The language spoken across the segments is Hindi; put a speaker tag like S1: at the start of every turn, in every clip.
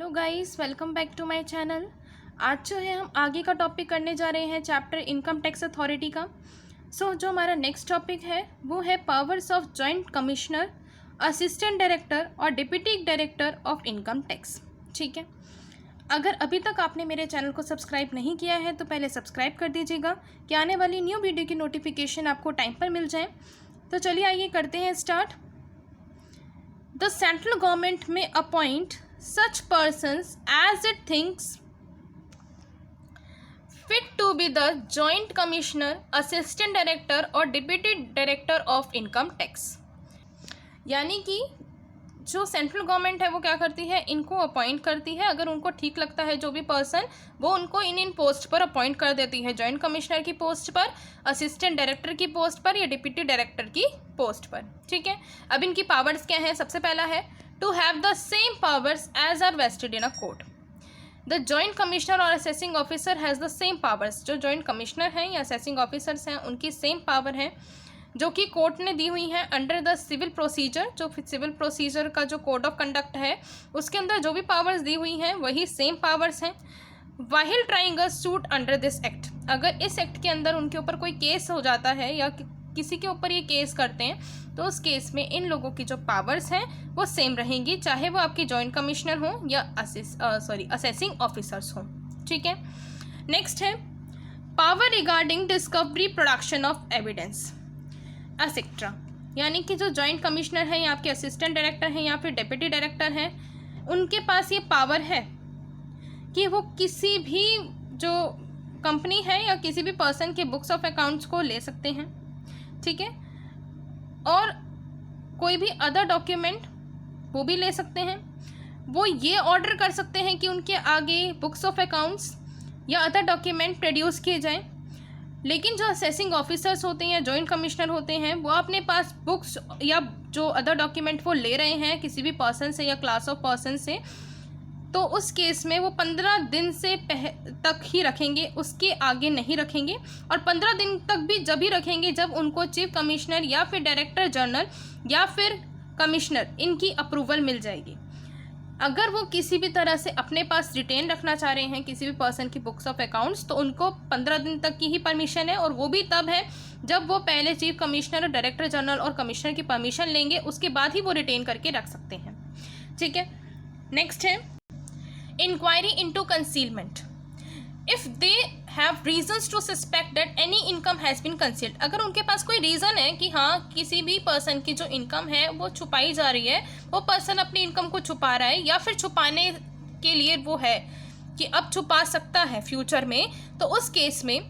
S1: Hello guys, welcome back to my channel. आज जो है हम आगे का टॉपिक करने जा रहे हैं चैप्टर इनकम टैक्स अथॉरिटी का। जो हमारा नेक्स्ट टॉपिक है वो है powers of joint commissioner, assistant director और deputy director of income tax. ठीक है, अगर अभी तक आपने मेरे चैनल को सब्सक्राइब नहीं किया है तो पहले सब्सक्राइब कर दीजिएगा कि आने वाली न्यू वीडियो की नोटिफिकेशन आपको टाइम पर मिल जाए। तो चलिए आइए करते हैं स्टार्ट। द सेंट्रल गवर्नमेंट में appoint such persons as it thinks fit to be the joint commissioner, assistant director और deputy director of income tax। यानी कि जो सेंट्रल गवर्नमेंट है वो क्या करती है, इनको अपॉइंट करती है। अगर उनको ठीक लगता है जो भी पर्सन, वो उनको इन पोस्ट पर अपॉइंट कर देती है, जॉइंट कमिश्नर की पोस्ट पर, असिस्टेंट डायरेक्टर की पोस्ट पर या डिप्टी डायरेक्टर की पोस्ट पर। ठीक है, अब इनकी पावर्स क्या है। सबसे पहला है to have the same powers as are vested in a court। The joint commissioner और assessing officer has the same powers। जो joint commissioner हैं या assessing officers हैं उनकी सेम पावर है जो कि कोर्ट ने दी हुई है अंडर द सिविल प्रोसीजर। जो सिविल प्रोसीजर का जो कोड ऑफ कंडक्ट है उसके अंदर जो भी पावर्स दी हुई हैं वही सेम पावर्स हैं। While trying a suit under this act. अगर इस एक्ट के अंदर उनके ऊपर कोई केस हो जाता है या किसी के ऊपर ये केस करते हैं तो उस केस में इन लोगों की जो पावर्स हैं वो सेम रहेंगी, चाहे वो आपकी जॉइंट कमिश्नर हो या असेसिंग ऑफिसर्स हो। ठीक है, नेक्स्ट है power regarding discovery, production of evidence etcetera. यानी कि जो जॉइंट कमिश्नर है या आपके असिस्टेंट डायरेक्टर हैं या फिर डिप्टी डायरेक्टर हैं, उनके पास ये पावर है कि वो किसी भी जो कंपनी है या किसी भी पर्सन के बुक्स ऑफ अकाउंट्स को ले सकते हैं। ठीक है, और कोई भी अदर डॉक्यूमेंट वो भी ले सकते हैं। वो ये ऑर्डर कर सकते हैं कि उनके आगे बुक्स ऑफ अकाउंट्स या अदर डॉक्यूमेंट प्रोड्यूस किए जाएं। लेकिन जो असेसिंग ऑफिसर्स होते हैं या जॉइंट कमिश्नर होते हैं वो अपने पास बुक्स या जो अदर डॉक्यूमेंट वो ले रहे हैं किसी भी पर्सन से या क्लास ऑफ पर्सन से, तो उस केस में वो 15 दिन से तक ही रखेंगे, उसके आगे नहीं रखेंगे। और 15 दिन तक भी जब ही रखेंगे जब उनको चीफ कमिश्नर या फिर डायरेक्टर जनरल या फिर कमिश्नर इनकी अप्रूवल मिल जाएगी। अगर वो किसी भी तरह से अपने पास रिटेन रखना चाह रहे हैं किसी भी पर्सन की बुक्स ऑफ अकाउंट्स तो उनको 15 दिन तक की ही परमिशन है, और वो भी तब है जब वो पहले चीफ कमिश्नर, डायरेक्टर जनरल और कमिश्नर की परमिशन लेंगे, उसके बाद ही वो रिटेन करके रख सकते हैं। ठीक है, नेक्स्ट है inquiry into concealment. If they have reasons to suspect that any income has been concealed. अगर उनके पास कोई रीज़न है कि हाँ किसी भी पर्सन की जो इनकम है वो छुपाई जा रही है, वो पर्सन अपनी इनकम को छुपा रहा है या फिर छुपाने के लिए वो है कि अब छुपा सकता है फ्यूचर में, तो उस केस में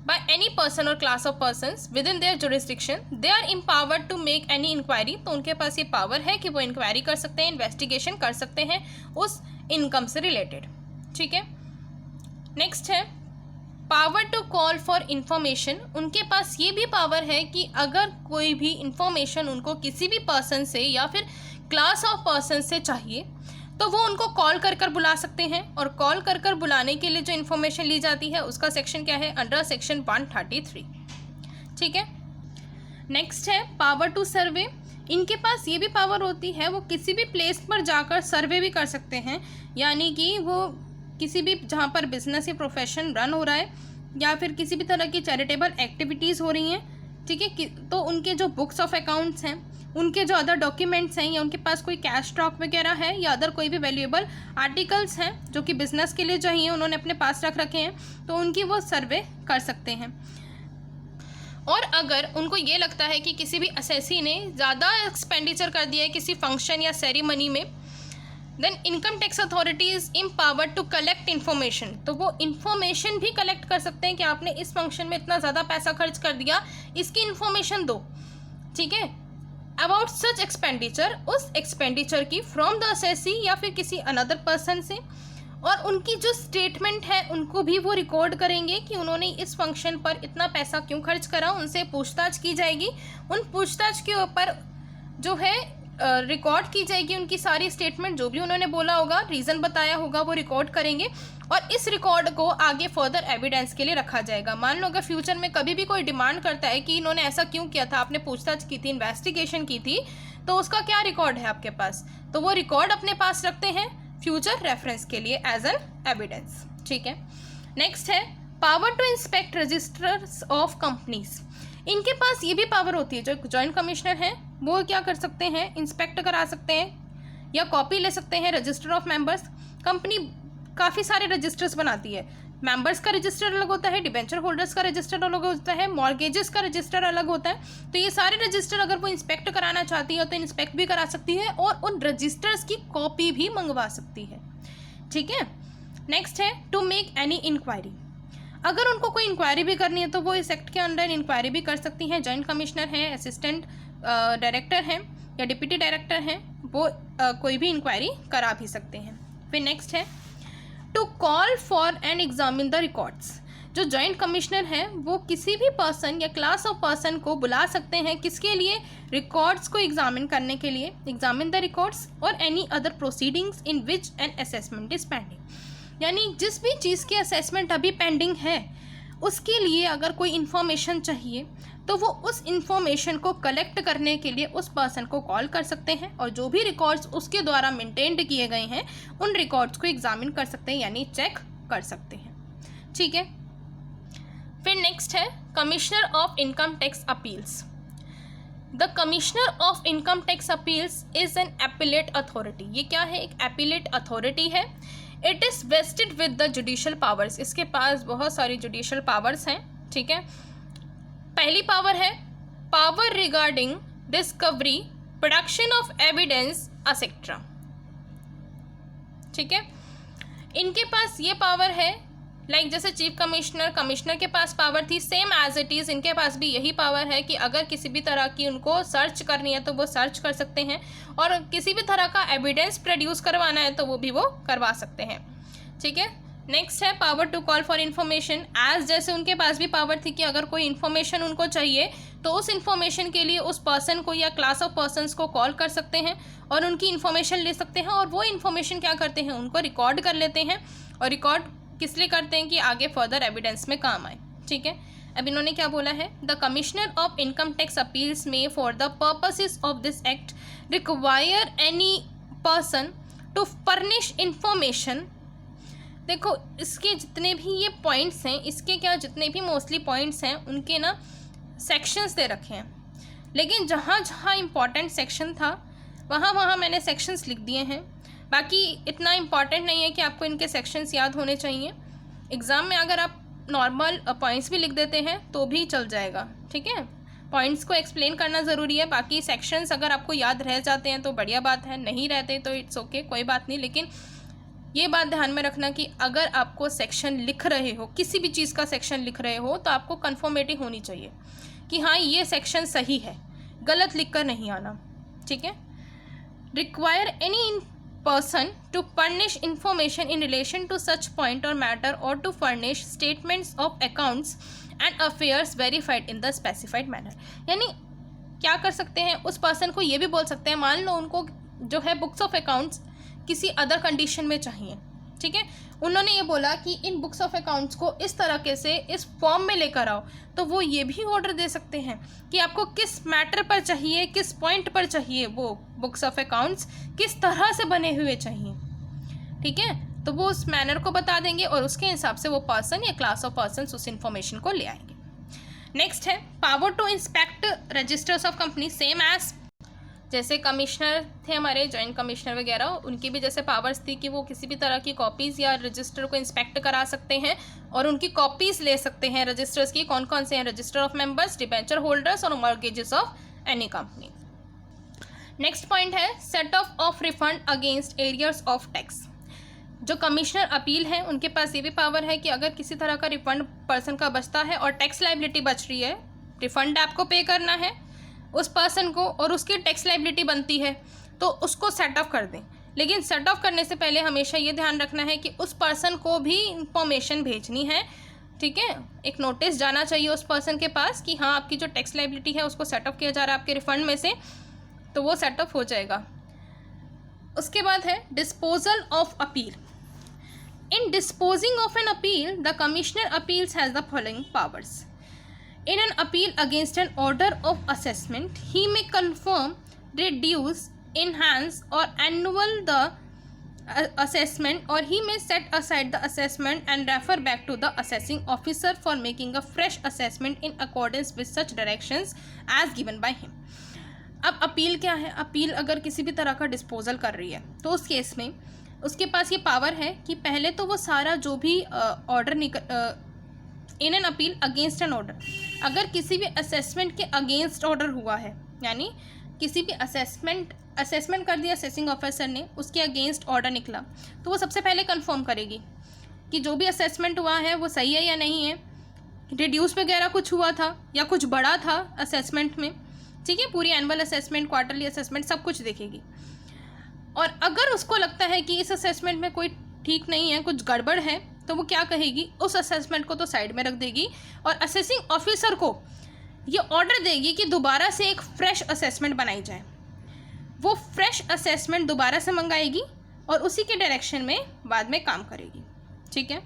S1: by any person or class of persons within their jurisdiction they are empowered to make any inquiry। तो उनके पास ये पावर है कि वो इंक्वायरी कर सकते हैं, इन्वेस्टिगेशन कर सकते हैं उस इनकम से रिलेटेड। ठीक है, नेक्स्ट है power to call for information. उनके पास ये भी पावर है कि अगर कोई भी इंफॉर्मेशन उनको किसी भी पर्सन से या फिर क्लास ऑफ पर्सन से चाहिए तो वो उनको कॉल कर कर बुला सकते हैं। और कॉल कर कर बुलाने के लिए जो इन्फॉर्मेशन ली जाती है उसका सेक्शन क्या है, अंडर सेक्शन 133। ठीक है, नेक्स्ट है पावर टू सर्वे। इनके पास ये भी पावर होती है, वो किसी भी प्लेस पर जाकर सर्वे भी कर सकते हैं। यानी कि वो किसी भी जहाँ पर बिजनेस या प्रोफेशन रन हो रहा है या फिर किसी भी तरह की चैरिटेबल एक्टिविटीज़ हो रही हैं, ठीक है, तो उनके जो बुक्स ऑफ अकाउंट्स हैं, उनके जो अदर डॉक्यूमेंट्स हैं या उनके पास कोई कैश स्टॉक वगैरह है या अदर कोई भी वैल्यूएबल आर्टिकल्स हैं जो कि बिजनेस के लिए चाहिए, उन्होंने अपने पास रख रखे हैं, तो उनकी वो सर्वे कर सकते हैं। और अगर उनको ये लगता है कि किसी भी असेसी ने ज़्यादा एक्सपेंडिचर कर दिया है किसी फंक्शन या सेरेमनी में, then income tax authority is empowered to collect information. तो वो इन्फॉर्मेशन भी कलेक्ट कर सकते हैं कि आपने इस फंक्शन में इतना ज़्यादा पैसा खर्च कर दिया, इसकी इन्फॉर्मेशन दो। ठीक है, अबाउट सच एक्सपेंडिचर, उस एक्सपेंडिचर की फ्रॉम द असेसी या फिर किसी अनदर पर्सन से। और उनकी जो स्टेटमेंट है उनको भी वो रिकॉर्ड करेंगे कि उन्होंने इस फंक्शन पर इतना पैसा क्यों खर्च करा, उनसे पूछताछ की जाएगी। उन पूछताछ के ऊपर जो है रिकॉर्ड की जाएगी उनकी सारी स्टेटमेंट, जो भी उन्होंने बोला होगा, रीज़न बताया होगा, वो रिकॉर्ड करेंगे और इस रिकॉर्ड को आगे फर्दर एविडेंस के लिए रखा जाएगा। मान लो अगर फ्यूचर में कभी भी कोई डिमांड करता है कि इन्होंने ऐसा क्यों किया था, आपने पूछताछ की थी, इन्वेस्टिगेशन की थी, तो उसका क्या रिकॉर्ड है आपके पास, तो वो रिकॉर्ड अपने पास रखते हैं। फ्यूचर रेफरेंस के लिए एज एन एविडेंस। ठीक है, नेक्स्ट है power to inspect registers of companies. इनके पास ये भी पावर होती है, जो जॉइंट कमिश्नर हैं वो क्या कर सकते हैं, इंस्पेक्ट करा सकते हैं या कॉपी ले सकते हैं रजिस्टर ऑफ मेंबर्स। कंपनी काफ़ी सारे रजिस्टर्स बनाती है, मेंबर्स का रजिस्टर अलग होता है, डिबेंचर होल्डर्स का रजिस्टर अलग होता है, मॉर्गेजेस का रजिस्टर अलग होता है। तो ये सारे रजिस्टर अगर वो इंस्पेक्ट कराना चाहती है तो इंस्पेक्ट भी करा सकती है और उन रजिस्टर्स की कॉपी भी मंगवा सकती है। ठीक है, नेक्स्ट है टू मेक एनी इंक्वायरी। अगर उनको कोई इंक्वायरी भी करनी है तो वो इस एक्ट के अंडर इंक्वायरी भी कर सकती हैं। जॉइंट कमिश्नर हैं, असिस्टेंट डायरेक्टर हैं या डिप्टी डायरेक्टर हैं, वो कोई भी इंक्वायरी करा भी सकते हैं। फिर नेक्स्ट है to call for and examine the records. जो जॉइंट कमिश्नर हैं वो किसी भी पर्सन या क्लास ऑफ पर्सन को बुला सकते हैं, किसके लिए, रिकॉर्ड्स को एग्जामिन करने के लिए, एग्जामिन द रिकॉर्ड्स और any other proceedings in which an assessment is pending. यानी जिस भी चीज़ की असेसमेंट अभी पेंडिंग है उसके लिए अगर कोई इन्फॉर्मेशन चाहिए तो वो उस इन्फॉर्मेशन को कलेक्ट करने के लिए उस पर्सन को कॉल कर सकते हैं और जो भी रिकॉर्ड्स उसके द्वारा मेंटेन्ड किए गए हैं उन रिकॉर्ड्स को एग्जामिन कर सकते हैं, यानी चेक कर सकते हैं। ठीक है, फिर नेक्स्ट है commissioner of income tax appeals. The commissioner of income tax appeals is an appellate authority. ये क्या है, एक एपिलेट अथॉरिटी है। It is vested with the judicial powers. इसके पास बहुत सारी जुडिशियल पावर्स हैं। ठीक है, पहली पावर है power regarding discovery, production of evidence etcetera. ठीक है, इनके पास ये पावर है, लाइक जैसे चीफ कमिश्नर के पास पावर थी, सेम एज इट इज़ इनके पास भी यही पावर है कि अगर किसी भी तरह की उनको सर्च करनी है तो वो सर्च कर सकते हैं और किसी भी तरह का एविडेंस प्रोड्यूस करवाना है तो वो भी वो करवा सकते हैं। ठीक है, नेक्स्ट है power to call for information. As जैसे उनके पास भी पावर थी कि अगर कोई इन्फॉर्मेशन उनको चाहिए तो उस इन्फॉर्मेशन के लिए उस पर्सन को या क्लास ऑफ पर्सनस को कॉल कर सकते हैं और उनकी इन्फॉर्मेशन ले सकते हैं और वो इन्फॉर्मेशन क्या करते हैं, उनको रिकॉर्ड कर लेते हैं। और रिकॉर्ड किस लिए करते हैं कि आगे फर्दर एविडेंस में काम आए। ठीक है, अब इन्होंने क्या बोला है, the commissioner of income tax appeals में for the purposes of this act require any person to furnish information. देखो इसके जितने भी ये पॉइंट्स हैं, इसके क्या जितने भी मोस्टली पॉइंट्स हैं उनके ना सेक्शंस दे रखे हैं, लेकिन जहाँ जहाँ इम्पॉर्टेंट सेक्शन था वहाँ मैंने सेक्शंस लिख दिए हैं। बाकी इतना इम्पॉर्टेंट नहीं है कि आपको इनके सेक्शंस याद होने चाहिए। एग्ज़ाम में अगर आप नॉर्मल पॉइंट्स भी लिख देते हैं तो भी चल जाएगा। ठीक है, पॉइंट्स को एक्सप्लेन करना ज़रूरी है, बाकी सेक्शंस अगर आपको याद रह जाते हैं तो बढ़िया बात है, नहीं रहते तो इट्स ओके, कोई बात नहीं। लेकिन ये बात ध्यान में रखना कि अगर आपको सेक्शन लिख रहे हो, किसी भी चीज़ का सेक्शन लिख रहे हो तो आपको कन्फर्मेटिव होनी चाहिए कि हाँ ये सेक्शन सही है, गलत लिख कर नहीं आना। ठीक है, require any person to furnish information in relation to such point or matter or to furnish statements of accounts and affairs verified in the specified manner। यानी क्या कर सकते हैं, उस पर्सन को ये भी बोल सकते हैं, मान लो उनको जो है बुक्स ऑफ अकाउंट्स किसी अदर कंडीशन में चाहिए। ठीक है, उन्होंने ये बोला कि इन बुक्स ऑफ अकाउंट्स को इस तरीके से इस फॉर्म में लेकर आओ, तो वो ये भी ऑर्डर दे सकते हैं कि आपको किस मैटर पर चाहिए, किस पॉइंट पर चाहिए, वो बुक्स ऑफ अकाउंट्स किस तरह से बने हुए चाहिए। ठीक है, तो वो उस मैनर को बता देंगे और उसके हिसाब से वो पर्सन या क्लास ऑफ पर्सन उस इंफॉर्मेशन को ले आएंगे। नेक्स्ट है power to inspect registers of company. Same as जैसे कमिश्नर थे हमारे जॉइंट कमिश्नर वगैरह, उनकी भी जैसे पावर्स थी कि वो किसी भी तरह की कॉपीज़ या रजिस्टर को इंस्पेक्ट करा सकते हैं और उनकी कॉपीज़ ले सकते हैं रजिस्टर्स की। कौन कौन से हैं, register of members, debenture holders और mortgages of any company. Next point है set off refund against arrears of tax. जो कमिश्नर अपील हैं उनके पास ये भी पावर है कि अगर किसी तरह का रिफंड पर्सन का बचता है और टैक्स लाइबिलिटी बच रही है, रिफंड आपको पे करना है उस पर्सन को और उसकी टैक्स लाइबिलिटी बनती है, तो उसको सेट ऑफ कर दें। लेकिन सेट ऑफ करने से पहले हमेशा ये ध्यान रखना है कि उस पर्सन को भी इंफॉर्मेशन भेजनी है। ठीक है, एक नोटिस जाना चाहिए उस पर्सन के पास कि हाँ आपकी जो टैक्स लाइबिलिटी है उसको सेट ऑफ किया जा रहा है आपके रिफंड में से, तो वो सेट ऑफ हो जाएगा। उसके बाद है disposal of appeal. In disposing of an appeal the commissioner appeals has the following powers. In an appeal against an order of assessment, he may confirm, reduce, enhance or annul the assessment, or he may set aside the assessment and refer back to the assessing officer for making a fresh assessment in accordance with such directions as given by him. अब अपील क्या है? अपील अगर किसी भी तरह का डिस्पोजल कर रही है तो उस केस में उसके पास ये पावर है कि पहले तो वो सारा जो भी order in an appeal against an order, अगर किसी भी असेसमेंट के अगेंस्ट ऑर्डर हुआ है, यानी किसी भी असेसमेंट कर दिया असेसिंग ऑफिसर ने, उसके अगेंस्ट ऑर्डर निकला, तो वो सबसे पहले कंफर्म करेगी कि जो भी असेसमेंट हुआ है वो सही है या नहीं है, रिड्यूस वगैरह कुछ हुआ था या कुछ बड़ा था असेसमेंट में, ठीक है। पूरी एनुअल असेसमेंट, क्वार्टरली असेसमेंट सब कुछ देखेगी। और अगर उसको लगता है कि इस असेसमेंट में कोई ठीक नहीं है, कुछ गड़बड़ है, तो वो क्या कहेगी, उस असेसमेंट को तो साइड में रख देगी और असेसिंग ऑफिसर को ये ऑर्डर देगी कि दोबारा से एक फ्रेश असेसमेंट बनाई जाए। वो फ्रेश असेसमेंट दोबारा से मंगाएगी और उसी के डायरेक्शन में बाद में काम करेगी, ठीक है।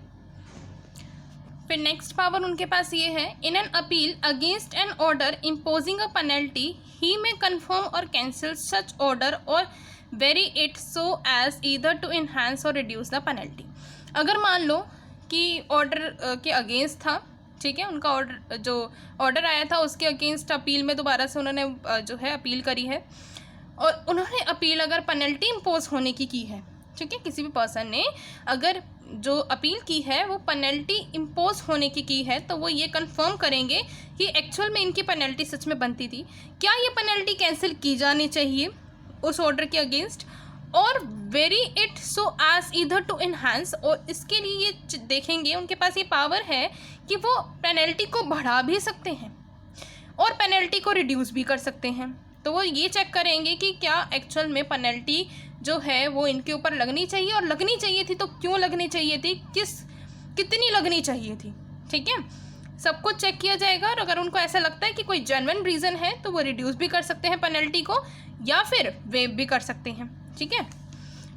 S1: फिर नेक्स्ट पावर उनके पास ये है, in an appeal against an order imposing a penalty he may confirm or cancel such order or vary it so as either to enhance or reduce the penalty. अगर मान लो कि ऑर्डर के अगेंस्ट था, ठीक है, उनका ऑर्डर जो ऑर्डर आया था उसके अगेंस्ट अपील में दोबारा से उन्होंने जो है अपील करी है और उन्होंने अपील अगर पेनल्टी इम्पोज होने की है, ठीक है, किसी भी पर्सन ने अगर जो अपील की है वो पेनल्टी इम्पोज होने की है, तो वो ये कंफर्म करेंगे कि एक्चुअल में इनकी पेनल्टी सच में बनती थी, क्या ये पेनल्टी कैंसिल की जानी चाहिए उस ऑर्डर के अगेंस्ट, और vary it so as either to enhance, और इसके लिए ये देखेंगे, उनके पास ये पावर है कि वो पेनल्टी को बढ़ा भी सकते हैं और पेनल्टी को रिड्यूस भी कर सकते हैं। तो वो ये चेक करेंगे कि क्या एक्चुअल में पेनल्टी जो है वो इनके ऊपर लगनी चाहिए, और लगनी चाहिए थी तो क्यों लगनी चाहिए थी, कितनी लगनी चाहिए थी, ठीक है। सब कुछ चेक किया जाएगा और अगर उनको ऐसा लगता है कि कोई जेन्युइन रीज़न है तो वो रिड्यूस भी कर सकते हैं पेनल्टी को या फिर वेव भी कर सकते हैं, ठीक है।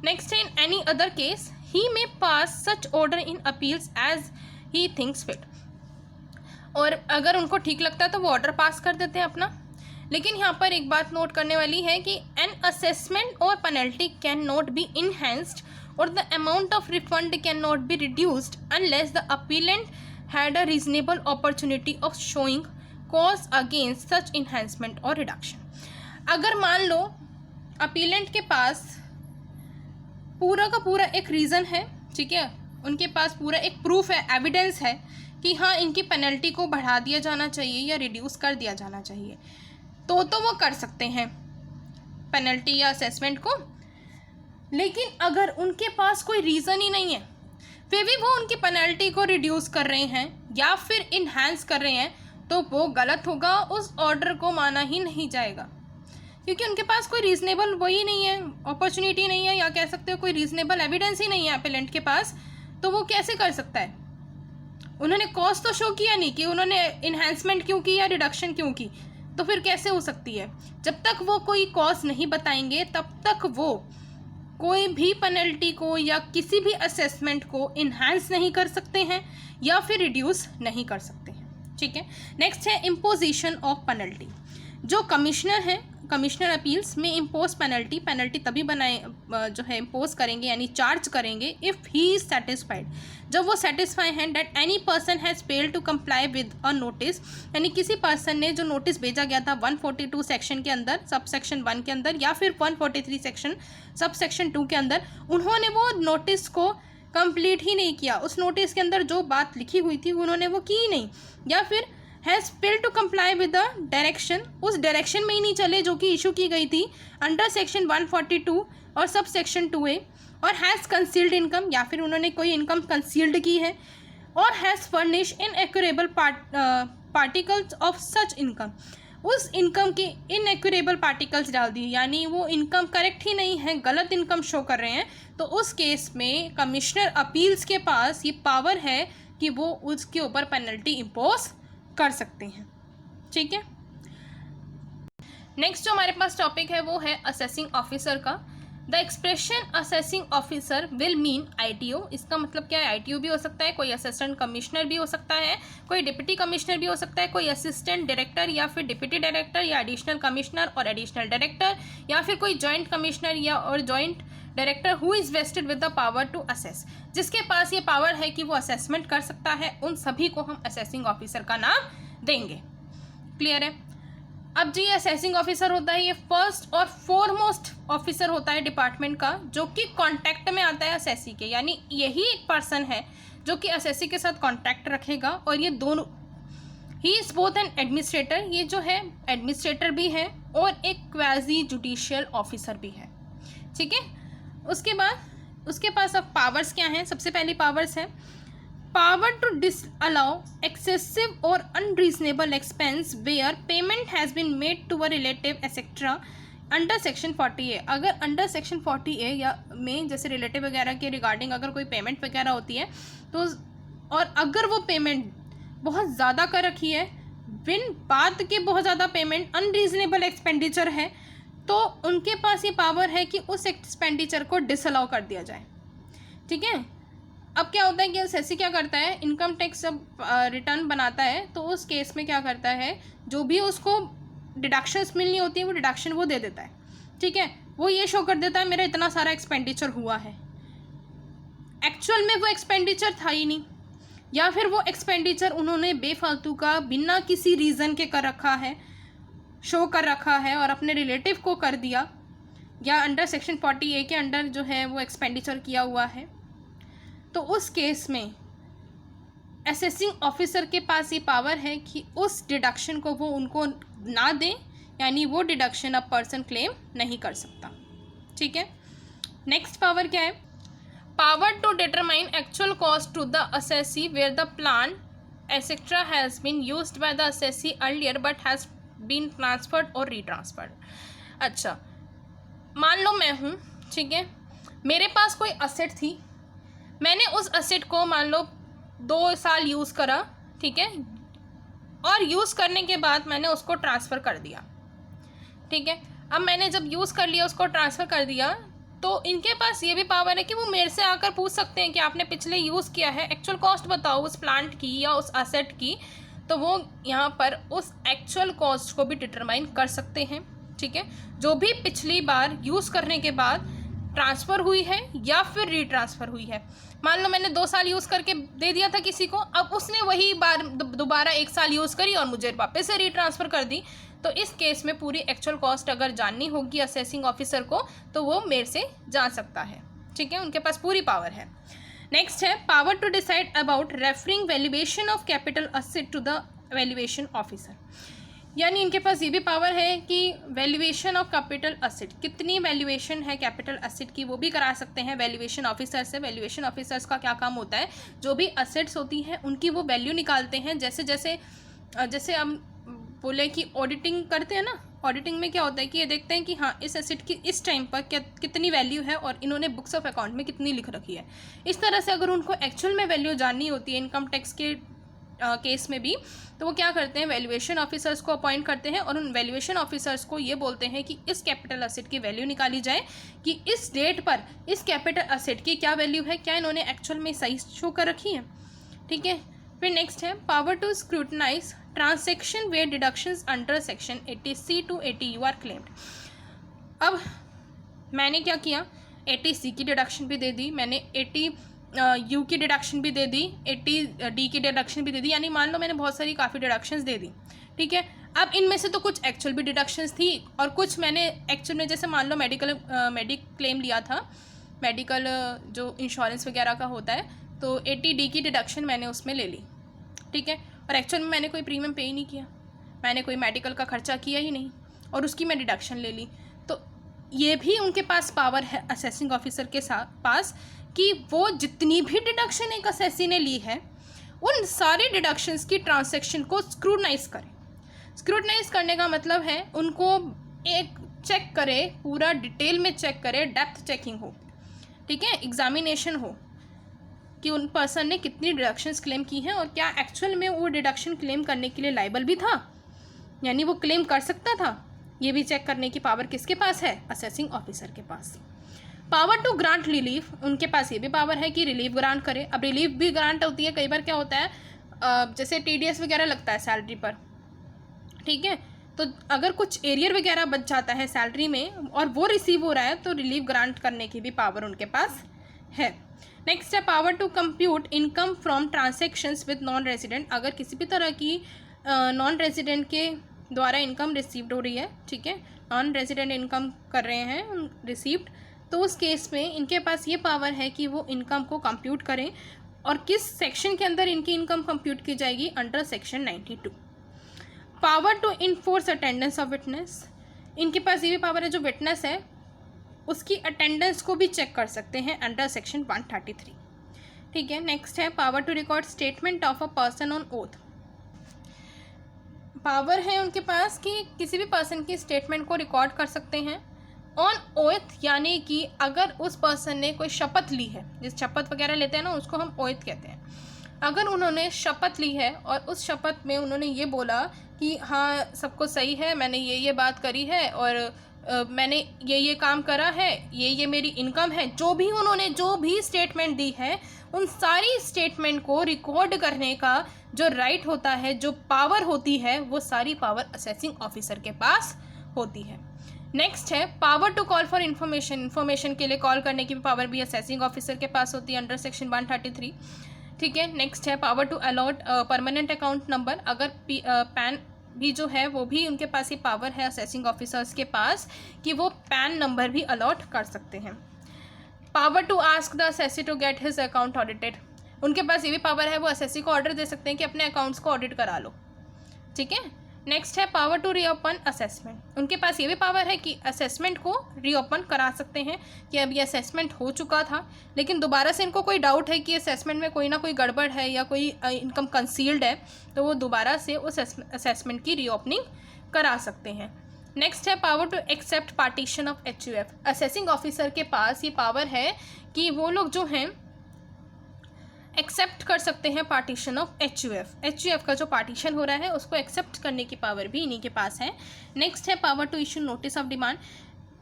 S1: नेक्स्ट है, in any other case he may pass such order in appeals as he thinks fit, और अगर उनको ठीक लगता है तो वो ऑर्डर पास कर देते हैं अपना। लेकिन यहाँ पर एक बात नोट करने वाली है कि an assessment or penalty can not be enhanced or the amount of refund can not be reduced unless the appellant had a reasonable opportunity of showing cause against such enhancement or reduction. अगर मान लो अपीलेंट के पास पूरा का पूरा एक रीज़न है, ठीक है, उनके पास पूरा एक प्रूफ है, एविडेंस है कि हाँ इनकी पेनल्टी को बढ़ा दिया जाना चाहिए या रिड्यूस कर दिया जाना चाहिए, तो वो कर सकते हैं पेनल्टी या असेसमेंट को। लेकिन अगर उनके पास कोई रीज़न ही नहीं है फिर भी वो उनकी पेनल्टी को रिड्यूस कर रहे हैं या फिर इन्हांस कर रहे हैं, तो वो गलत होगा, उस ऑर्डर को माना ही नहीं जाएगा, क्योंकि उनके पास कोई रीज़नेबल वही नहीं है, अपॉर्चुनिटी नहीं है, या कह सकते हो कोई रीज़नेबल एविडेंस ही नहीं है अपीलेंट के पास, तो वो कैसे कर सकता है। उन्होंने कॉज तो शो किया नहीं कि उन्होंने इन्हांसमेंट क्यों की या रिडक्शन क्यों की, तो फिर कैसे हो सकती है। जब तक वो कोई कॉज नहीं बताएंगे तब तक वो कोई भी पेनल्टी को या किसी भी असेसमेंट को इन्हांस नहीं कर सकते हैं या फिर रिड्यूस नहीं कर सकते हैं, ठीक है। नेक्स्ट है इम्पोजिशन ऑफ पेनल्टी। जो कमिश्नर है, कमिश्नर अपील्स में इम्पोज पेनल्टी तभी जो है इम्पोज करेंगे यानी चार्ज करेंगे इफ़ ही इज़ सेटिस्फाइड, जब वो सेटिस्फाई हैं that any person has failed to comply with a notice, यानी किसी पर्सन ने जो नोटिस भेजा गया था 142 सेक्शन के अंदर, सब सेक्शन 1 के अंदर, या फिर 143 सेक्शन सब सेक्शन 2 के अंदर, उन्होंने वो नोटिस को कंप्लीट ही नहीं किया, उस नोटिस के अंदर जो बात लिखी हुई थी उन्होंने वो की ही नहीं, या फिर has failed to comply with the direction, उस डायरेक्शन में ही नहीं चले जो कि इशू की गई थी अंडर सेक्शन 142 और सब सेक्शन 2A, और हैज़ कंसील्ड इनकम, या फिर उन्होंने कोई इनकम कंसील्ड की है, or has furnish inaccurate particulars of such income, उस इनकम की इनएक्यूरेबल पार्टिकल्स डाल दी, यानी वो इनकम करेक्ट ही नहीं है, गलत इनकम शो कर रहे हैं, तो उस केस में कमिश्नर अपील्स के पास ये पावर है कि वो उसके ऊपर पेनल्टी इम्पोज कर सकते हैं, ठीक है। नेक्स्ट जो हमारे पास टॉपिक है वो है असेसिंग ऑफिसर का। The expression assessing officer will mean ITO, इसका मतलब क्या है, ITO भी हो सकता है, कोई असिस्टेंट कमिश्नर भी हो सकता है, कोई डिप्टी कमिश्नर भी हो सकता है, कोई असिस्टेंट डायरेक्टर या फिर डिप्टी डायरेक्टर या एडिशनल कमिश्नर और एडिशनल डायरेक्टर, या फिर कोई जॉइंट कमिश्नर या और joint director who is vested with the power to assess, जिसके पास ये पावर है कि वो असेसमेंट कर सकता है, उन सभी को हम असेसिंग ऑफिसर का नाम देंगे। क्लियर है। अब जो ये असेसिंग ऑफिसर होता है ये फर्स्ट और फोरमोस्ट ऑफिसर होता है डिपार्टमेंट का, जो कि कांटेक्ट में आता है असेसी के, यानी यही एक पर्सन है जो कि असेसी के साथ कांटेक्ट रखेगा। और ये दोनों he is both an administrator, ये जो है एडमिनिस्ट्रेटर भी है और एक क्वाजी जुडिशियल ऑफिसर भी है। ठीक है। उसके बाद उसके पास अब पावर्स क्या हैं। सबसे पहली पावर्स है पावर टू डिसअलाउ एक्सेसिव और unreasonable expense where payment has been made to a relative etcetera under section 40A। अगर अंडर सेक्शन 40A या में जैसे रिलेटिव वगैरह के रिगार्डिंग अगर कोई पेमेंट वगैरह होती है तो, और अगर वो पेमेंट बहुत ज़्यादा कर रखी है, बिन बात के बहुत ज़्यादा पेमेंट, अनरीजनेबल एक्सपेंडिचर है, तो उनके पास ये पावर है कि उस एक्सपेंडिचर को डिसअलाउ कर दिया जाए। ठीक है। अब क्या होता है कि असेसी क्या करता है, इनकम टैक्स जब रिटर्न बनाता है तो उस केस में क्या करता है, जो भी उसको डिडक्शंस मिलनी होती है वो डिडक्शन वो दे देता है। ठीक है। वो ये शो कर देता है मेरा इतना सारा एक्सपेंडिचर हुआ है, एक्चुअल में वो एक्सपेंडिचर था ही नहीं, या फिर वो एक्सपेंडिचर उन्होंने बेफालतू का बिना किसी रीज़न के कर रखा है, शो कर रखा है और अपने रिलेटिव को कर दिया, या अंडर सेक्शन 40A के अंडर जो है वो एक्सपेंडिचर किया हुआ है। तो उस केस में असेसिंग ऑफिसर के पास ये पावर है कि उस डिडक्शन को वो उनको ना दें, यानी वो डिडक्शन अब पर्सन क्लेम नहीं कर सकता। ठीक है। नेक्स्ट पावर क्या है, power to determine actual cost to the assessee where the plan etcetera has been used by the assessee earlier but has been transferred और रीट्रांसफर्ड। अच्छा, मान लो मैं हूँ, ठीक है, मेरे पास कोई असेट थी, मैंने उस असेट को मान लो 2 साल यूज़ करा, ठीक है, और यूज़ करने के बाद मैंने उसको ट्रांसफ़र कर दिया। ठीक है। अब मैंने जब यूज़ कर लिया, उसको ट्रांसफ़र कर दिया, तो इनके पास ये भी पावर है कि वो मेरे से आकर पूछ सकते हैं कि आपने पिछले यूज़ किया है, एक्चुअल कॉस्ट बताओ उस प्लांट की या उस असेट की, तो वो यहाँ पर उस एक्चुअल कॉस्ट को भी डिटरमाइन कर सकते हैं। ठीक है। जो भी पिछली बार यूज़ करने के बाद ट्रांसफ़र हुई है या फिर रीट्रांसफ़र हुई है। मान लो मैंने 2 साल यूज़ करके दे दिया था किसी को, अब उसने वही बार दोबारा 1 साल यूज़ करी और मुझे वापस से रीट्रांसफ़र कर दी, तो इस केस में पूरी एक्चुअल कॉस्ट अगर जाननी होगी असेसिंग ऑफिसर को तो वो मेरे से जान सकता है। ठीक है। उनके पास पूरी पावर है। नेक्स्ट है power to decide about referring valuation of capital asset to the valuation officer, यानी इनके पास ये भी पावर है कि वैल्यूएशन ऑफ कैपिटल असेट, कितनी वैल्यूएशन है कैपिटल असेट की, वो भी करा सकते हैं वैल्यूएशन ऑफिसर से। वैल्यूएशन ऑफिसर्स का क्या काम होता है, जो भी असेट्स होती हैं उनकी वो वैल्यू निकालते हैं। जैसे हम बोले कि ऑडिटिंग करते हैं ना, ऑडिटिंग में क्या होता है कि ये देखते हैं कि हाँ इस एसेट की इस टाइम पर कितनी वैल्यू है और इन्होंने बुक्स ऑफ अकाउंट में कितनी लिख रखी है। इस तरह से अगर उनको एक्चुअल में वैल्यू जाननी होती है इनकम टैक्स के केस में भी, तो वो क्या करते हैं, वैल्यूएशन ऑफिसर्स को अपॉइंट करते हैं और उन वैल्यूएशन ऑफिसर्स को ये बोलते हैं कि इस कैपिटल असेट की वैल्यू निकाली जाए कि इस डेट पर इस कैपिटल असेट की क्या वैल्यू है, क्या इन्होंने एक्चुअल में सही शो कर रखी है। ठीक है। फिर नेक्स्ट है power to scrutinise transaction where deductions under section 80C to 80U are claimed. अब मैंने क्या किया, 80C की डिडक्शन भी दे दी, मैंने 80U की डिडक्शन भी दे दी, 80D की डिडक्शन भी दे दी, यानी मान लो मैंने बहुत सारी काफ़ी डिडक्शंस दे दी। ठीक है। अब इनमें से तो कुछ एक्चुअल भी डिडक्शंस थी और कुछ मैंने एक्चुअल में, जैसे मान लो मेडिक्लेम लिया था, मेडिकल जो इंश्योरेंस वगैरह का होता है, तो 80D की डिडक्शन मैंने उसमें ले ली। ठीक है। और एक्चुअल में मैंने कोई प्रीमियम पे ही नहीं किया, मैंने कोई मेडिकल का खर्चा किया ही नहीं और उसकी मैं डिडक्शन ले ली। तो ये भी उनके पास पावर है असेसिंग ऑफिसर के पास कि वो जितनी भी डिडक्शन एक असेसी ने ली है उन सारे डिडक्शंस की ट्रांजैक्शन को स्क्रूटनाइज करें। स्क्रूटनाइज करने का मतलब है उनको एक चेक करे, पूरा डिटेल में चेक करे, डेप्थ चेकिंग हो। ठीक है। एग्जामिनेशन हो कि उन पर्सन ने कितनी डिडक्शंस क्लेम की हैं और क्या एक्चुअल में वो डिडक्शन क्लेम करने के लिए लायबल भी था, यानी वो क्लेम कर सकता था। ये भी चेक करने की पावर किसके पास है, असेसिंग ऑफिसर के पास। पावर टू ग्रांट रिलीफ, उनके पास ये भी पावर है कि रिलीफ ग्रांट करे। अब रिलीफ भी ग्रांट होती है, कई बार क्या होता है जैसे TDS वगैरह लगता है सैलरी पर, ठीक है, तो अगर कुछ एरियर वगैरह बच जाता है सैलरी में और वो रिसीव हो रहा है तो रिलीफ ग्रांट करने की भी पावर उनके पास है। नेक्स्ट है power to compute income from transactions with non resident. अगर किसी भी तरह की नॉन रेजिडेंट के द्वारा इनकम रिसीव्ड हो रही है, ठीक है, नॉन रेजिडेंट इनकम कर रहे हैं रिसीव्ड, तो उस केस में इनके पास ये पावर है कि वो इनकम को कंप्यूट करें। और किस सेक्शन के अंदर इनकी इनकम कंप्यूट की जाएगी? Under section 92। Power to enforce attendance of witness. इनके पास ये भी पावर है, जो विटनेस है उसकी अटेंडेंस को भी चेक कर सकते हैं अंडर सेक्शन 133, ठीक है। नेक्स्ट है power to record statement of a person on oath. Power है उनके पास कि किसी भी पर्सन की स्टेटमेंट को रिकॉर्ड कर सकते हैं ऑन ओथ, यानी कि अगर उस पर्सन ने कोई शपथ ली है, जिस शपथ वगैरह लेते हैं ना उसको हम ओथ कहते हैं। अगर उन्होंने शपथ ली है और उस शपथ में उन्होंने ये बोला कि हाँ सब कुछ सही है, मैंने ये बात करी है और मैंने ये काम करा है, ये मेरी इनकम है, जो भी उन्होंने जो भी स्टेटमेंट दी है उन सारी स्टेटमेंट को रिकॉर्ड करने का जो राइट होता है, जो पावर होती है, वो सारी पावर असेसिंग ऑफिसर के पास होती है। नेक्स्ट है power to call for information. Information के लिए कॉल करने की पावर भी असेसिंग ऑफिसर के पास होती है अंडर सेक्शन 133, ठीक है। नेक्स्ट है power to allot permanent account number. अगर पैन भी जो है वो भी उनके पास ही पावर है असेसिंग ऑफिसर्स के पास कि वो पैन नंबर भी अलॉट कर सकते हैं। Power to ask the assessee to get his account audited. उनके पास ये भी पावर है, वो असेसी को ऑर्डर दे सकते हैं कि अपने अकाउंट्स को ऑडिट करा लो, ठीक है। नेक्स्ट है पावर टू रीओपन असेसमेंट। उनके पास ये भी पावर है कि असेसमेंट को रीओपन करा सकते हैं कि अब ये असेसमेंट हो चुका था लेकिन दोबारा से इनको कोई डाउट है कि असेसमेंट में कोई ना कोई गड़बड़ है या कोई इनकम कंसील्ड है, तो वो दोबारा से उस असेसमेंट की रीओपनिंग करा सकते हैं। नेक्स्ट है power to accept partition of HUF। Assessing officer के पास ये पावर है कि वो लोग जो हैं एक्सेप्ट कर सकते हैं पार्टीशन ऑफ HUF का जो पार्टीशन हो रहा है उसको एक्सेप्ट करने की पावर भी इन्हीं के पास है। नेक्स्ट है power to issue notice of demand.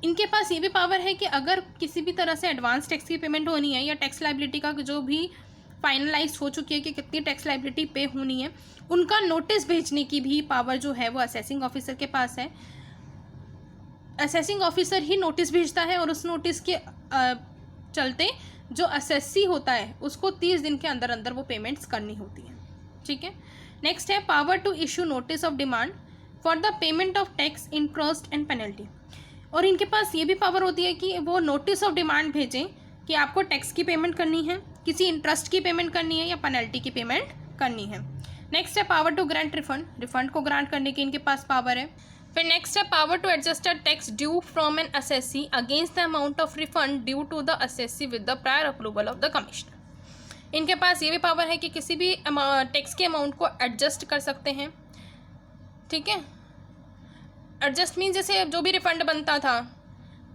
S1: इनके पास ये भी पावर है कि अगर किसी भी तरह से एडवांस टैक्स की पेमेंट होनी है या टैक्स लाइबिलिटी का जो भी फाइनलाइज हो चुकी है कि कितनी टैक्स लाइबिलिटी पे होनी है, उनका नोटिस भेजने की भी पावर जो है वो असेसिंग ऑफिसर के पास है। असेसिंग ऑफिसर ही नोटिस भेजता है और उस नोटिस के चलते जो असेसी होता है उसको 30 दिन के अंदर अंदर वो पेमेंट्स करनी होती है, ठीक है। नेक्स्ट है power to issue notice of demand for the payment of tax, interest and penalty. और इनके पास ये भी पावर होती है कि वो नोटिस ऑफ डिमांड भेजें कि आपको टैक्स की पेमेंट करनी है, किसी इंटरेस्ट की पेमेंट करनी है या पेनल्टी की पेमेंट करनी है। नेक्स्ट है power to grant refund. Refund को ग्रांट करने की इनके पास पावर है। फिर नेक्स्ट है power to adjust tax due from an assessee against the amount of refund due to the assessee with the prior approval of the commissioner. इनके पास ये भी पावर है कि किसी भी टैक्स के अमाउंट को एडजस्ट कर सकते हैं, ठीक है। एडजस्ट मीन जैसे जो भी रिफंड बनता था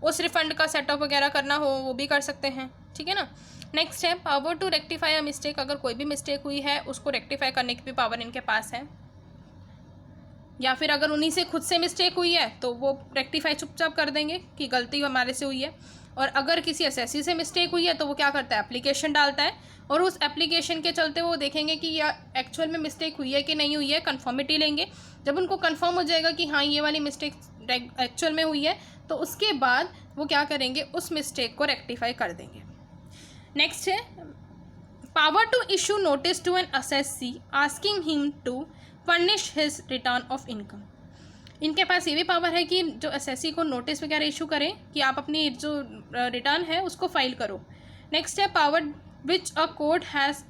S1: उस रिफंड का सेटअप वगैरह करना हो वो भी कर सकते हैं, ठीक है ना। नेक्स्ट है power to rectify a mistake. अगर कोई भी मिस्टेक हुई है उसको रेक्टिफाई करने की भी पावर इनके पास है, या फिर अगर उन्हीं से खुद से मिस्टेक हुई है तो वो रेक्टिफाई चुपचाप कर देंगे कि गलती हमारे से हुई है। और अगर किसी असेसी से मिस्टेक हुई है तो वो क्या करता है, एप्लीकेशन डालता है और उस एप्लीकेशन के चलते वो देखेंगे कि या एक्चुअल में मिस्टेक हुई है कि नहीं हुई है, कन्फर्मिटी लेंगे। जब उनको कन्फर्म हो जाएगा कि हाँ ये वाली मिस्टेक एक्चुअल में हुई है तो उसके बाद वो क्या करेंगे, उस मिस्टेक को रेक्टिफाई कर देंगे। नेक्स्ट है power to issue notice to an assessee asking him to furnish his return of income. इनके पास ये भी पावर है कि जो असेसी को नोटिस वगैरह इशू करें कि आप अपनी जो रिटर्न है उसको फाइल करो। नेक्स्ट है power which a court has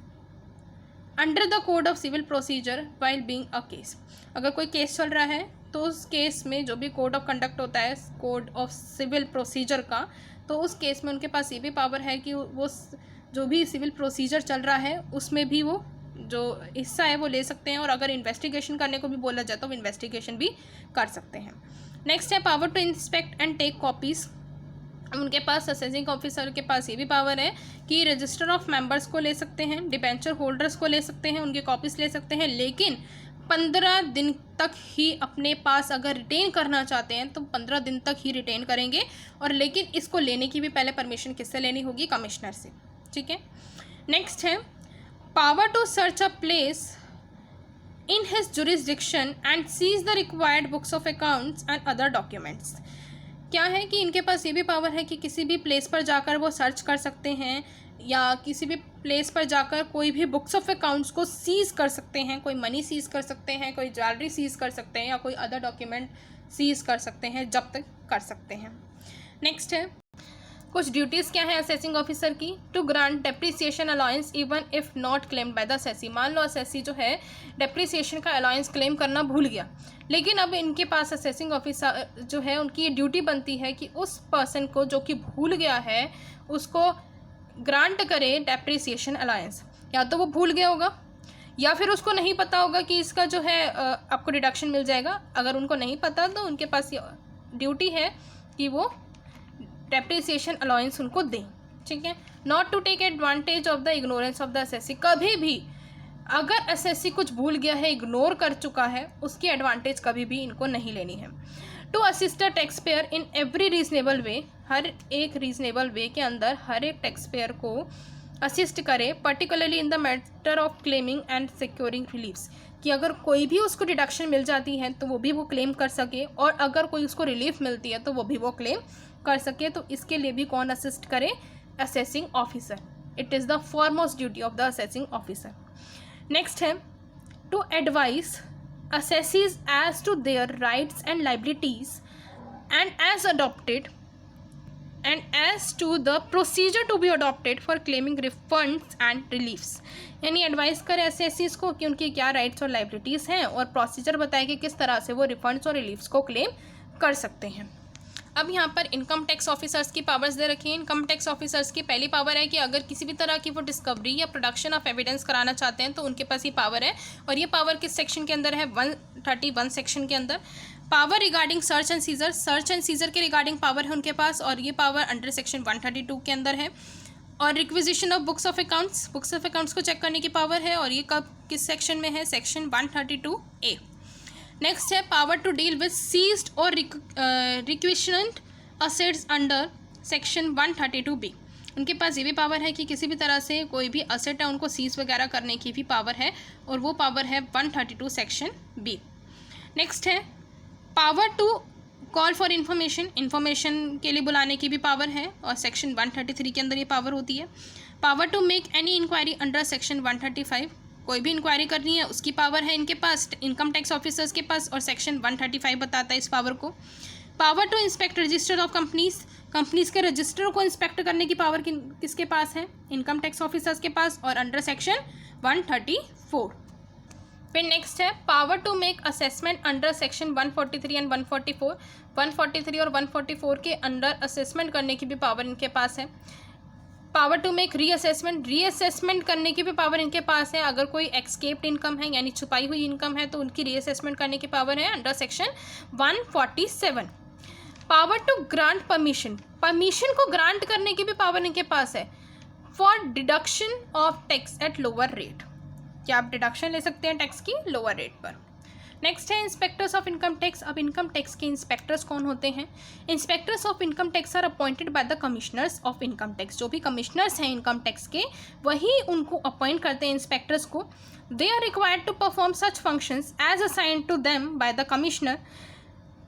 S1: under the code of civil procedure while being a case. अगर कोई केस चल रहा है तो उस केस में जो भी कोड ऑफ कंडक्ट होता है कोड ऑफ सिविल प्रोसीजर का, तो उस केस में उनके पास ये भी पावर है कि वो जो भी सिविल प्रोसीजर चल रहा है उसमें भी वो जो हिस्सा है वो ले सकते हैं। और अगर इन्वेस्टिगेशन करने को भी बोला जाए तो वो इन्वेस्टिगेशन भी कर सकते हैं। नेक्स्ट है power to inspect and take copies. उनके पास असेसिंग ऑफिसर के पास ये भी पावर है कि रजिस्टर ऑफ मेंबर्स को ले सकते हैं, डिबेंचर होल्डर्स को ले सकते हैं, उनके कॉपीज़ ले सकते हैं, लेकिन 15 दिन तक ही अपने पास अगर रिटेन करना चाहते हैं तो 15 दिन तक ही रिटेन करेंगे। और लेकिन इसको लेने की भी पहले परमिशन किससे लेनी होगी, कमिश्नर से, ठीक है। नेक्स्ट है power to search a place in his jurisdiction and seize the required books of accounts and other documents. क्या है कि इनके पास ये भी पावर है कि किसी भी प्लेस पर जाकर वो सर्च कर सकते हैं या किसी भी प्लेस पर जाकर कोई भी बुक्स ऑफ अकाउंट्स को सीज कर सकते हैं, कोई मनी सीज कर सकते हैं, कोई ज्वेलरी सीज कर सकते हैं या कोई अदर डॉक्यूमेंट सीज कर सकते हैं, जब्त कर सकते हैं। नेक्स्ट है कुछ ड्यूटीज़ क्या है असेसिंग ऑफिसर की। To grant depreciation allowance even if not claimed by the assessee. मान लो असेसी जो है डेप्रिसिएशन का अलाउंस क्लेम करना भूल गया, लेकिन अब इनके पास असेसिंग ऑफिसर जो है उनकी ये ड्यूटी बनती है कि उस पर्सन को जो कि भूल गया है उसको ग्रांट करे डेप्रिसिएशन अलाउंस। या तो वो भूल गया होगा या फिर उसको नहीं पता होगा कि इसका जो है आपको डिडक्शन मिल जाएगा। अगर उनको नहीं पता तो उनके पास ये ड्यूटी है कि वो डेप्रिसिएशन अलाउंस उनको दें, ठीक है। Not to take advantage of the ignorance of the assessee. कभी भी अगर असेसी कुछ भूल गया है, इग्नोर कर चुका है, उसकी एडवांटेज कभी भी इनको नहीं लेनी है। To assist a tax payer in every reasonable way. हर एक रीजनेबल वे के अंदर हर एक टैक्स पेयर को असिस्ट करे, particularly in the matter of claiming and securing reliefs. कि अगर कोई भी उसको डिडक्शन मिल जाती है तो वो भी वो क्लेम कर सके, और अगर कोई उसको रिलीफ मिलती है तो वो भी वो क्लेम कर सके। तो इसके लिए भी कौन असिस्ट करे? Assessing officer. It is the foremost duty of the assessing officer. Next है to advise assessees as to their rights and liabilities and as to the procedure to be adopted for claiming refunds and reliefs। यानी एडवाइस करे assessees को कि उनकी क्या राइट्स और लाइबिलिटीज़ हैं और प्रोसीजर बताए कि किस तरह से वो रिफंड्स और रिलीफ्स को क्लेम कर सकते हैं। अब यहाँ पर इनकम टैक्स ऑफिसर्स की पावर्स दे रखी हैं। इनकम टैक्स ऑफिसर्स की पहली पावर है कि अगर किसी भी तरह की वो डिस्कवरी या प्रोडक्शन ऑफ एविडेंस कराना चाहते हैं तो उनके पास ये पावर है। और ये पावर किस सेक्शन के अंदर है? 131 सेक्शन के अंदर। Power regarding search and seizure. Search and seizure के रिगार्डिंग पावर है उनके पास, और ये पावर अंडर सेक्शन 132 के अंदर है। और requisition of books of accounts, books of accounts को चेक करने की पावर है, और ये कब किस सेक्शन में है? Section 132A। नेक्स्ट है power to deal with seized और requisitioned assets under section 132B। उनके पास ये भी पावर है कि किसी भी तरह से कोई भी असेट है उनको सीज वगैरह करने की भी पावर है, और वो पावर है 132 सेक्शन B। नेक्स्ट है power to call for information. Information के लिए बुलाने की भी पावर है, और सेक्शन 133 के अंदर ये पावर होती है। Power to make any inquiry under section 135। कोई भी इंक्वायरी करनी है उसकी पावर है इनके पास, इनकम टैक्स ऑफिसर्स के पास, और सेक्शन 135 बताता है इस पावर को। Power to inspect register of companies. Companies के रजिस्टर को इंस्पेक्ट करने की पावर किसके पास है? इनकम टैक्स ऑफिसर्स के पास, और अंडर सेक्शन 134। फिर नेक्स्ट है power to make assessment under section 143 and 144। 143 और 144 के अंडर असेसमेंट करने की भी पावर इनके पास है। Power to make reassessment. Reassessment करने की भी पावर इनके पास है। अगर कोई एक्सकेप्ड इनकम है यानी छुपाई हुई इनकम है तो उनकी रीअसेसमेंट करने की पावर है under section 147। Power to grant permission. Permission को ग्रांट करने की भी पावर इनके पास है for deduction of tax at lower rate. क्या आप डिडक्शन ले सकते हैं टैक्स की लोअर रेट पर। नेक्स्ट है इंस्पेक्टर्स ऑफ इनकम टैक्स। अब इनकम टैक्स के इंस्पेक्टर्स कौन होते हैं? Inspectors of income tax are appointed by the commissioners of income tax. जो भी कमिश्नर्स हैं इनकम टैक्स के, वही उनको अपॉइंट करते हैं इंस्पेक्टर्स को। They are required to perform such functions as assigned to them by the commissioner.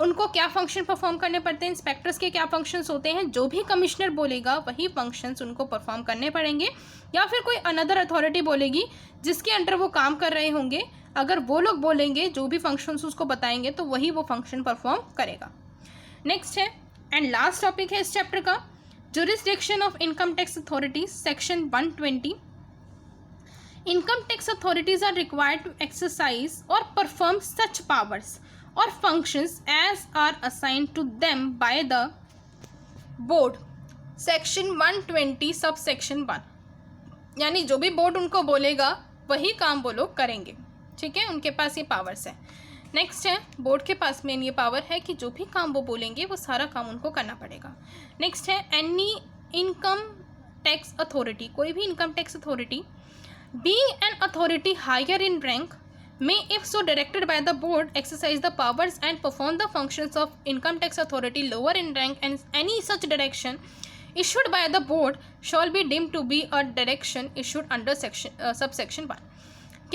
S1: उनको क्या फंक्शन परफॉर्म करने पड़ते हैं? इंस्पेक्टर्स के क्या फंक्शंस होते हैं? जो भी कमिश्नर बोलेगा वही फंक्शंस उनको परफॉर्म करने पड़ेंगे, या फिर कोई अनदर अथॉरिटी बोलेगी जिसके अंडर वो काम कर रहे होंगे। अगर वो लोग बोलेंगे, जो भी फंक्शंस उसको बताएंगे, तो वही वो फंक्शन परफॉर्म करेगा। नेक्स्ट है एंड लास्ट टॉपिक है इस चैप्टर का, jurisdiction of income tax authorities, section 120। Income tax authorities are required to exercise or perform such powers or functions as are assigned to them by the board, section 120 subsection 1। यानी जो भी बोर्ड उनको बोलेगा वही काम वो लोग करेंगे, ठीक है। उनके पास ये पावर्स है। नेक्स्ट है बोर्ड के पास मेन ये पावर है कि जो भी काम वो बोलेंगे वो सारा काम उनको करना पड़ेगा। नेक्स्ट है एनी इनकम टैक्स अथॉरिटी। कोई भी income tax authority being an authority higher in rank may, if so directed by the board, exercise the powers and perform the functions of income tax authority lower in rank, and any such direction issued by the board shall be deemed to be a direction issued under section subsection 1।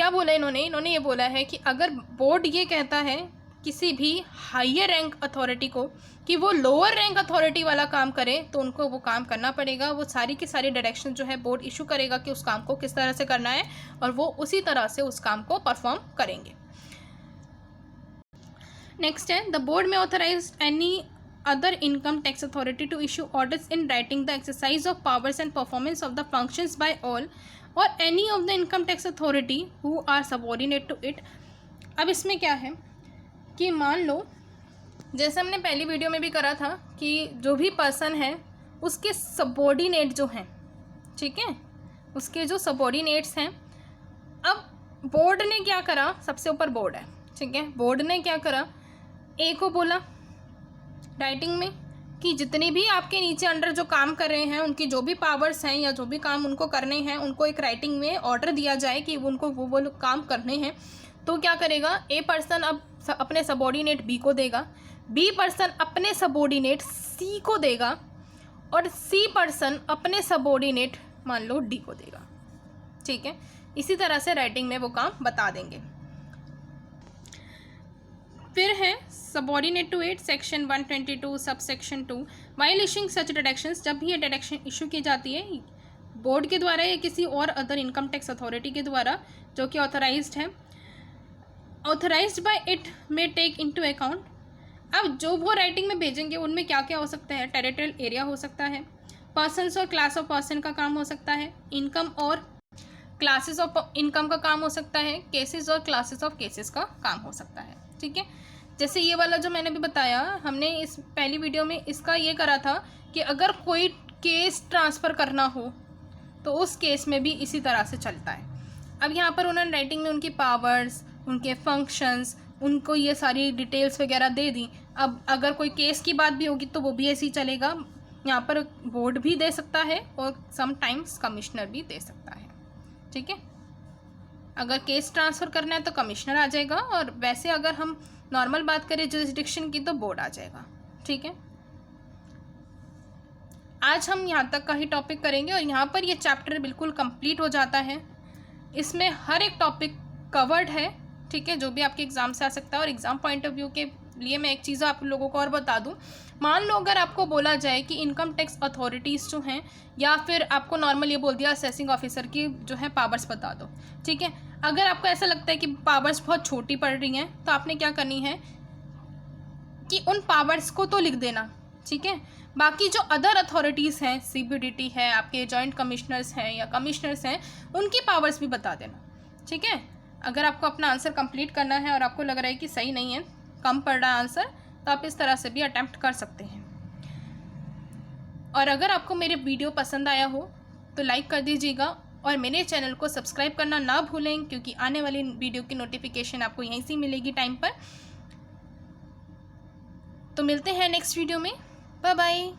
S1: क्या बोला इन्होंने ये बोला है कि अगर बोर्ड ये कहता है किसी भी हायर रैंक अथॉरिटी को कि वो लोअर रैंक अथॉरिटी वाला काम करे तो उनको वो काम करना पड़ेगा। वो सारी की सारी डायरेक्शन जो है बोर्ड इशू करेगा कि उस काम को किस तरह से करना है और वो उसी तरह से उस काम को परफॉर्म करेंगे। नेक्स्ट है, द बोर्ड में authorise any other income tax authority to issue orders in writing the exercise of powers and performance of the functions by all or any of the income tax authority who are subordinate to it। अब इसमें क्या है कि मान लो जैसे हमने पहली वीडियो में भी करा था कि जो भी पर्सन है उसके सबॉर्डिनेट जो हैं, ठीक है, उसके जो सबॉर्डिनेट्स हैं। अब बोर्ड ने क्या करा, सबसे ऊपर बोर्ड है, ठीक है, बोर्ड ने क्या करा, ए को बोला राइटिंग में कि जितने भी आपके नीचे अंडर जो काम कर रहे हैं उनकी जो भी पावर्स हैं या जो भी काम उनको करने हैं उनको एक राइटिंग में ऑर्डर दिया जाए कि उनको वो काम करने हैं। तो क्या करेगा, ए पर्सन अब अपने सबॉर्डिनेट बी को देगा, बी पर्सन अपने सबॉर्डिनेट सी को देगा और सी पर्सन अपने सबॉर्डिनेट मान लो डी को देगा, ठीक है। इसी तरह से राइटिंग में वो काम बता देंगे। फिर है subordinate to it section 122 sub section 2 while issuing such deductions. जब भी ये डिडक्शन इशू की जाती है बोर्ड के द्वारा या किसी और अदर इनकम टैक्स अथॉरिटी के द्वारा जो कि ऑथराइज्ड है, authorised by it may take into account. अब जो वो राइटिंग में भेजेंगे उनमें क्या क्या हो सकता है, टेरिटोरियल एरिया हो सकता है, पर्सनस और क्लास ऑफ पर्सन का काम हो सकता है, इनकम और क्लासेस ऑफ इनकम का काम हो सकता है, केसेस और क्लासेस ऑफ केसेस का काम हो सकता है, ठीक है। जैसे ये वाला जो मैंने भी बताया, हमने इस पहली वीडियो में इसका ये करा था कि अगर कोई केस ट्रांसफ़र करना हो तो उस केस में भी इसी तरह से चलता है। अब यहाँ पर उन्होंने राइटिंग में उनकी पावर्स, उनके फंक्शंस, उनको ये सारी डिटेल्स वगैरह दे दी। अब अगर कोई केस की बात भी होगी तो वो भी ऐसे ही चलेगा। यहाँ पर बोर्ड भी दे सकता है और समटाइम्स कमिश्नर भी दे सकता है, ठीक है। अगर केस ट्रांसफ़र करना है तो कमिश्नर आ जाएगा और वैसे अगर हम नॉर्मल बात करें जुरिस्डिक्शन की तो बोर्ड आ जाएगा, ठीक है। आज हम यहाँ तक का ही टॉपिक करेंगे और यहाँ पर ये चैप्टर बिल्कुल कंप्लीट हो जाता है। इसमें हर एक टॉपिक कवर्ड है, ठीक है, जो भी आपके एग्ज़ाम से आ सकता है। और एग्ज़ाम पॉइंट ऑफ व्यू के लिए मैं एक चीज़ आप लोगों को और बता दूं, मान लो अगर आपको बोला जाए कि इनकम टैक्स अथॉरिटीज़ जो हैं या फिर आपको नॉर्मल ये बोल दिया असेसिंग ऑफिसर की जो है पावर्स बता दो, ठीक है। अगर आपको ऐसा लगता है कि पावर्स बहुत छोटी पड़ रही हैं तो आपने क्या करनी है कि उन पावर्स को तो लिख देना, ठीक है। बाकी जो अदर अथॉरिटीज़ हैं, CBDT है, आपके जॉइंट कमिश्नर्स हैं या कमिश्नर्स हैं, उनकी पावर्स भी बता देना, ठीक है। अगर आपको अपना आंसर कंप्लीट करना है और आपको लग रहा है कि सही नहीं है, कम पड़ रहा है आंसर, तो आप इस तरह से भी अटैम्प्ट कर सकते हैं। और अगर आपको मेरे वीडियो पसंद आया हो तो लाइक कर दीजिएगा और मेरे चैनल को सब्सक्राइब करना ना भूलें, क्योंकि आने वाली वीडियो की नोटिफिकेशन आपको यहीं से मिलेगी टाइम पर। तो मिलते हैं नेक्स्ट वीडियो में, बाय बाय।